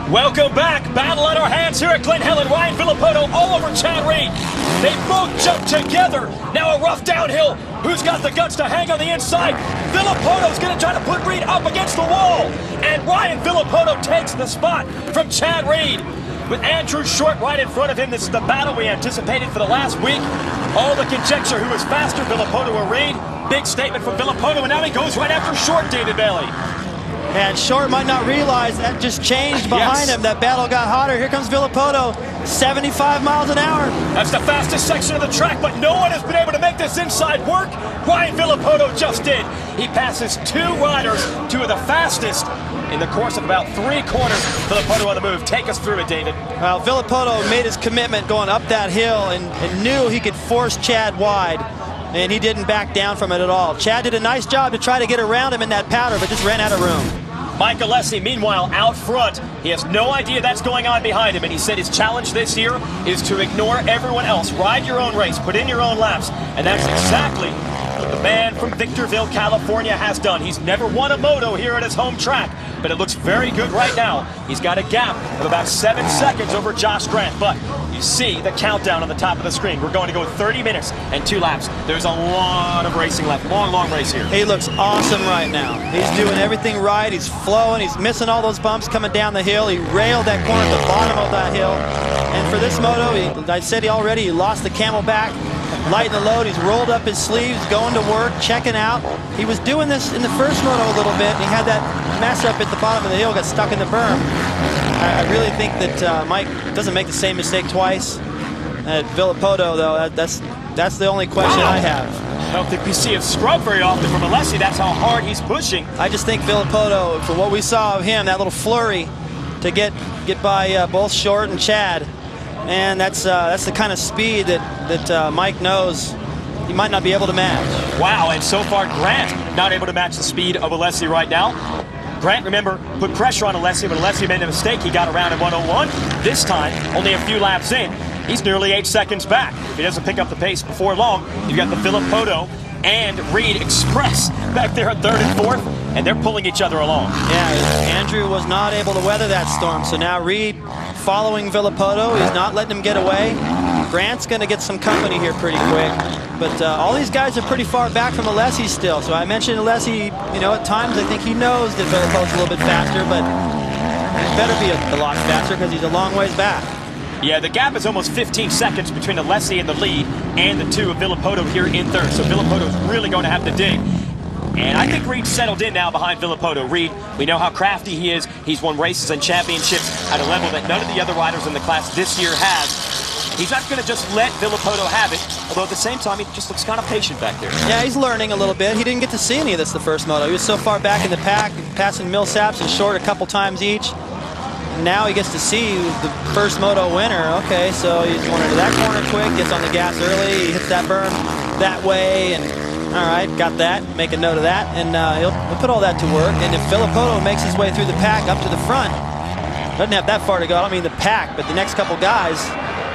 Welcome back. Battle on our hands here at Glen, Helen, Ryan Villapoto all over Chad Reed. They both jump together. Now a rough downhill. Who's got the guts to hang on the inside? Villapoto's going to try to put Reed up against the wall. And Ryan Villapoto takes the spot from Chad Reed. With Andrew Short right in front of him, this is the battle we anticipated for the last week. All the conjecture who was faster, Villapoto or Reed. Big statement from Villapoto, and now he goes right after Short, David Bailey. And Short might not realize that just changed behind him. That battle got hotter. Here comes Villapoto, 75 miles an hour. That's the fastest section of the track, but no one has been able to make this inside work. Ryan Villapoto just did. He passes two riders, two of the fastest in the course of about 3 corners. Villapoto on the move. Take us through it, David. Well, Villapoto made his commitment going up that hill and knew he could force Chad wide. And he didn't back down from it at all. Chad did a nice job to try to get around him in that powder, but just ran out of room. Mike Alessi, meanwhile, out front. He has no idea that's going on behind him, and he said his challenge this year is to ignore everyone else. Ride your own race, put in your own laps, and that's exactly what the man from Victorville, California has done. He's never won a moto here at his home track, but it looks very good right now. He's got a gap of about 7 seconds over Josh Grant, but you see the countdown on the top of the screen. We're going to go 30 minutes and 2 laps. There's a lot of racing left. Long race here. He looks awesome right now. He's doing everything right. He's flowing. He's missing all those bumps coming down the hill. He railed that corner at the bottom of that hill. And for this moto, I said he lost the camelback. Lighten the load. He's rolled up his sleeves, going to work, checking out. He was doing this in the first moto a little bit. He had that mess up at the bottom of the hill, got stuck in the berm. I really think that Mike doesn't make the same mistake twice. At Villapoto, though, that's the only question I have. I don't think we see a scrub very often from Alessi. That's how hard he's pushing. I just think Villapoto, for what we saw of him, that little flurry to get by both Short and Chad, and that's the kind of speed that Mike knows he might not be able to match. Wow, and so far Grant not able to match the speed of Alessi right now. Grant, remember, put pressure on Alessi. When Alessi made a mistake, he got around in 101. This time, only a few laps in, he's nearly 8 seconds back. If he doesn't pick up the pace before long, you've got the Villapoto and Reed Express back there at 3rd and 4th, and they're pulling each other along. Yeah, Andrew was not able to weather that storm, so now Reed following Villapoto. He's not letting him get away. Grant's going to get some company here pretty quick. But all these guys are pretty far back from Alessi still. So I mentioned Alessi, at times I think he knows that Villapoto's a little bit faster, but he better be a lot faster because he's a long ways back. Yeah, the gap is almost 15 seconds between Alessi in the lead and the two of Villapoto here in 3rd. So Villapoto's really going to have to dig. And I think Reed's settled in now behind Villapoto. Reed, we know how crafty he is. He's won races and championships at a level that none of the other riders in the class this year has. He's not going to just let Villapoto have it, although at the same time, he just looks kind of patient back there. Yeah, he's learning a little bit. He didn't get to see any of this the first moto. He was so far back in the pack, passing Millsaps and Short a couple times each. And now he gets to see the first moto winner. Okay, so he's going into that corner quick, gets on the gas early, he hits that berm that way, and all right, got that. Make a note of that, and he'll put all that to work. And if Villapoto makes his way through the pack up to the front, doesn't have that far to go. I don't mean the pack, but the next couple guys,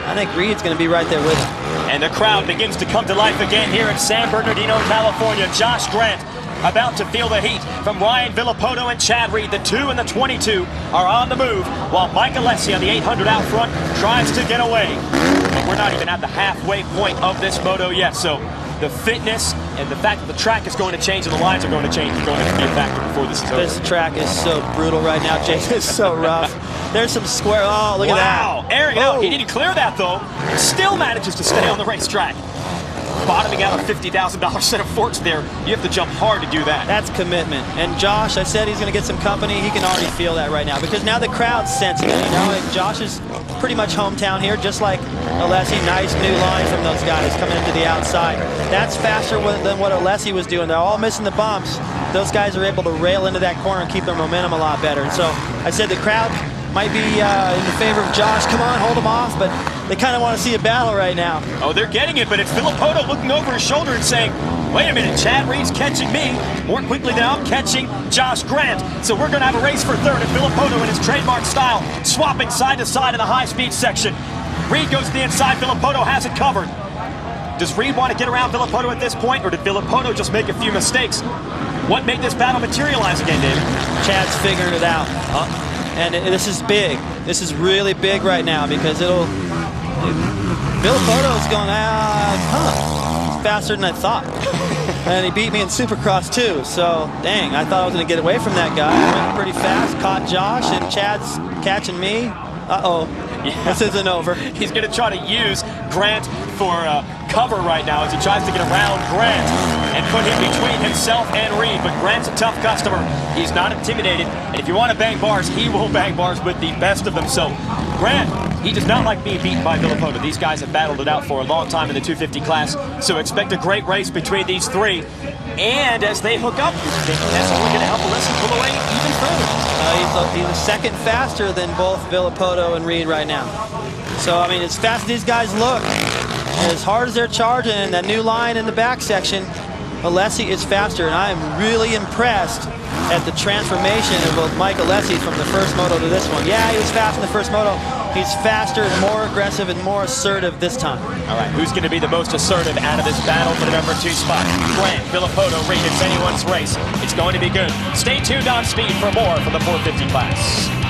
I think Reed's going to be right there with him. And the crowd begins to come to life again here in San Bernardino, California. Josh Grant about to feel the heat from Ryan Villapoto and Chad Reed. The 2 and the 22 are on the move, while Mike Alessi on the 800 out front tries to get away. But we're not even at the halfway point of this moto yet, so the fitness and the fact that the track is going to change and the lines are going to change is going to be a factor before this is over. This track is so brutal right now, Jason. It's so rough. There's some square. Oh, look at that. Wow, airing out. He didn't clear that, though. Still manages to stay on the racetrack. Bottoming out a $50,000 set of forks there. You have to jump hard to do that. That's commitment. And Josh, I said he's going to get some company. He can already feel that right now because now the crowd's sensing it. Josh is pretty much hometown here, just like Alessi. Nice new line from those guys coming into the outside. That's faster than what Alessi was doing. They're all missing the bumps. Those guys are able to rail into that corner and keep their momentum a lot better. And so I said the crowd might be in the favor of Josh. Come on, hold him off, but they kind of want to see a battle right now. Oh, they're getting it, but it's Villapoto looking over his shoulder and saying, wait a minute, Chad Reed's catching me more quickly than I'm catching Josh Grant. So we're going to have a race for 3rd, and Villapoto in his trademark style, swapping side to side in the high-speed section. Reed goes to the inside, Villapoto has it covered. Does Reed want to get around Villapoto at this point, or did Villapoto just make a few mistakes? What made this battle materialize again, David? Chad's figuring it out. And this is big. This is really big right now because it'll... Villapato's going, faster than I thought. And he beat me in Supercross too, so dang, I thought I was going to get away from that guy. I went pretty fast, caught Josh, and Chad's catching me. Uh-oh, yeah. This isn't over. He's going to try to use Grant for cover right now as he tries to get around Grant and put him between himself and Reed. But Grant's a tough customer. He's not intimidated, and if you want to bang bars, he will bang bars with the best of them. So Grant, he does not like being beaten by Villapoto. These guys have battled it out for a long time in the 250 class, so expect a great race between these three. And as they hook up, you think that's only going to help Alessi pull away even further. He's a second faster than both Villapoto and Reed right now. So, I mean, as fast as these guys look, as hard as they're charging, and that new line in the back section, Alessi is faster, and I am really impressed at the transformation of both Mike Alessi from the first moto to this one. Yeah, he was fast in the first moto. He's faster and more aggressive and more assertive this time. All right, who's going to be the most assertive out of this battle for the number 2 spot? Glen, Villapoto, Reed, it's anyone's race. It's going to be good. Stay tuned on Speed for more from the 450 class.